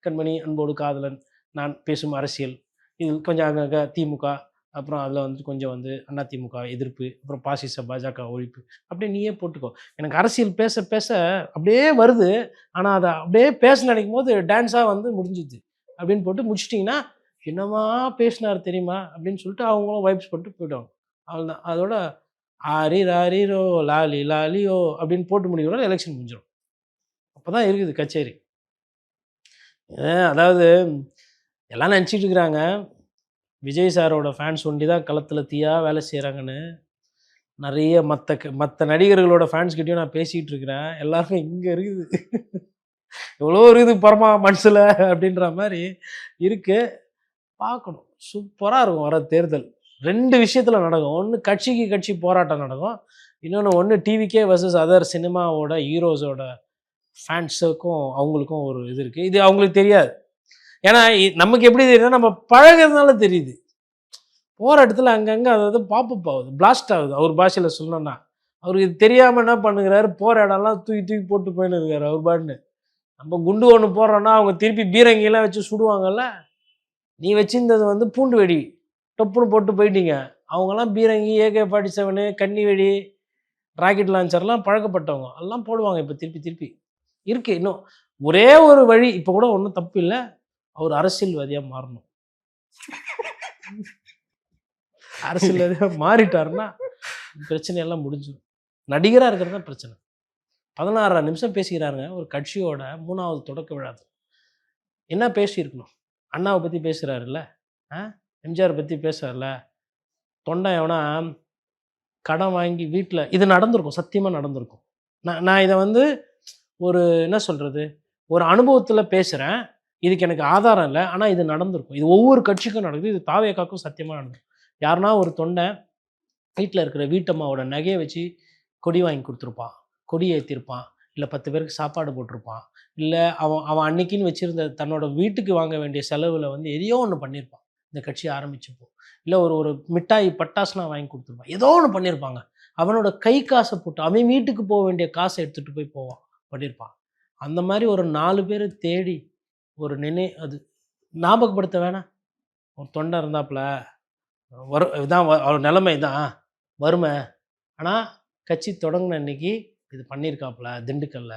கண்மணி, அன்போடு காதலன், நான் பேசும் அரசியல், இதில் கொஞ்சம் அங்கங்க திமுக, அப்புறம் அதில வந்து கொஞ்சம் வந்து அதிமுக எதிர்ப்பு, அப்புறம் பாசிச பாஜக ஒழிப்பு, அப்படியே நீயே போட்டுக்கோ. எனக்கு அரசியல் பேச பேச அப்படியே வருது. ஆனா, அத அப்படியே பேச நினைக்கும்போது டான்ஸா வந்து முடிஞ்சுது. அப்படின்னு போட்டு முடிச்சுட்டீங்கன்னா, "என்னம்மா பேசினாரு தெரியுமா?" அப்படின்னு சொல்லிட்டு அவங்களும் வைப்ஸ் பண்ணிட்டு போயிடுவாங்க. அவ்வளோதான். அதோட "ஆரிராரிரோ, லாலி லாலியோ" அப்படின்னு போட்டு முடிக்கிறோம், எலெக்ஷன் முடிஞ்சிரும். அப்பதான் இருக்குது கச்சேரி. அதாவது எல்லாம் நெனச்சிட்டு இருக்கிறாங்க, விஜய் சாரோட ஃபேன்ஸ் ஒண்டி தான் களத்தில தீயா வேலை செய்றாங்கன்னு. நெறைய மத்த நடிகர்களோட ஃபேன்ஸ் கிட்டயும் நான் பேசிட்டு இருக்கிறேன். எல்லாருக்கும் இங்க இருக்குது. எவ்வளோ இருக்குது பரமா மனசுல அப்படின்ற மாரி இருக்கு. பார்க்கணும். சூப்பரா இருக்கும் வர தேர்தல். 2 விஷயத்துல நடக்கும். ஒண்ணு கட்சிக்கு கட்சி போராட்டம் நடக்கும். இன்னொன்னு டிவிகே வெர்சஸ் அதர் சினிமாவோட ஹீரோஸோட ஃபேன்ஸுக்கும் அவங்களுக்கும் ஒரு இது இருக்கு. இது அவங்களுக்கு தெரியாது. ஏன்னா நமக்கு எப்படி தெரியுதுன்னா, நம்ம பழகுறதுனால தெரியுது. போற இடத்துல அங்கங்க அதாவது பாப்பப் ஆகுது. பிளாஸ்ட் ஆகுது. அவர் பாஷையில சொல்லணும்னா. அவருக்கு இது தெரியாம என்ன பண்ணுகிறாரு, போற இடம்லாம் தூக்கி தூக்கி போட்டு போயின்னு இருக்காரு அவர் பாட்டுன்னு. நம்ம குண்டு ஒண்ணு போடுறோம்னா, அவங்க திருப்பி பீரங்கிலாம் வச்சு சுடுவாங்கல்ல. நீ வச்சிருந்தது வந்து பூண்டு வெடி. டொப்புன்னு போட்டு போயிட்டீங்க. அவங்கலாம் பீரங்கி, AK-47, கன்னி வெடி, ராக்கெட் லான்ச்சர்லாம் பழக்கப்பட்டவங்க. எல்லாம் போடுவாங்க இப்ப திருப்பி திருப்பி. இருக்கு இன்னும். ஒரே ஒரு வழி, இப்ப கூட ஒண்ணும் தப்பு இல்ல. அவர் அரசியல்வாதியா மாறணும். அரசியல்வாதியா மாறிட்டாருன்னா, பிரச்சனை எல்லாம் முடிஞ்சிரும். நடிகரா இருக்கிறது தான் பிரச்சனை. 16 நிமிஷம் பேசிக்கிறாருங்க. ஒரு கட்சியோட 3வது தொடக்க விழா. என்ன பேசியிருக்கணும்? அண்ணாவ பத்தி பேசுறாருல்ல. ஆ? எம்ஜிஆர் பத்தி பேசுறார்ல. தொண்டன் எவனா கடன் வாங்கி வீட்ல இது நடந்திருக்கும். சத்தியமா நடந்திருக்கும். நான் நான் இத வந்து ஒரு என்ன சொல்றது? ஒரு அனுபவத்துல பேசுறேன். இதுக்கு எனக்கு ஆதாரம் இல்ல. ஆனா இது நடந்திருக்கும். இது ஒவ்வொரு கட்சிக்கும் நடக்குது. இது தாவேகாக்கும் சத்தியமா நடந்திருக்கும். யாருன்னா ஒரு தொண்டன் வீட்ல இருக்கிற வீட்டம்மாவோட நகைய வச்சு கொடி வாங்கி குடுத்துருப்பான். கொடி ஏத்திருப்பான். இல்ல 10 பேருக்கு சாப்பாடு போட்டிருப்பான். இல்ல அவன் அவன் அன்னைக்குன்னு வச்சிருந்த தன்னோட வீட்டுக்கு வாங்க வேண்டிய செலவுல வந்து எதையோ ஒண்ணு பண்ணியிருப்பான். இந்த கட்சி ஆரம்பிச்சப்போ. இல்ல ஒரு ஒரு மிட்டாய், பட்டாசுலாம் வாங்கி குடுத்துருப்பான். ஏதோ ஒண்ணு பண்ணியிருப்பாங்க. அவனோட கை காச போட்டு அவன் வீட்டுக்கு போ வேண்டிய காச எடுத்துட்டு போய் பண்ணியிருப்பான். அந்த மாரி ஒரு 4 பேர தேடி ஒரு அது ஞாபகப்படுத்த வேணாம். ஒரு தொண்டன் இருந்தாப்புல. இதான் அவர் நிலைமை இதான். வறுமை. ஆனா, கட்சி தொடங்குன அன்னைக்கு இது பண்ணியிருக்காப்புல திண்டுக்கல்ல.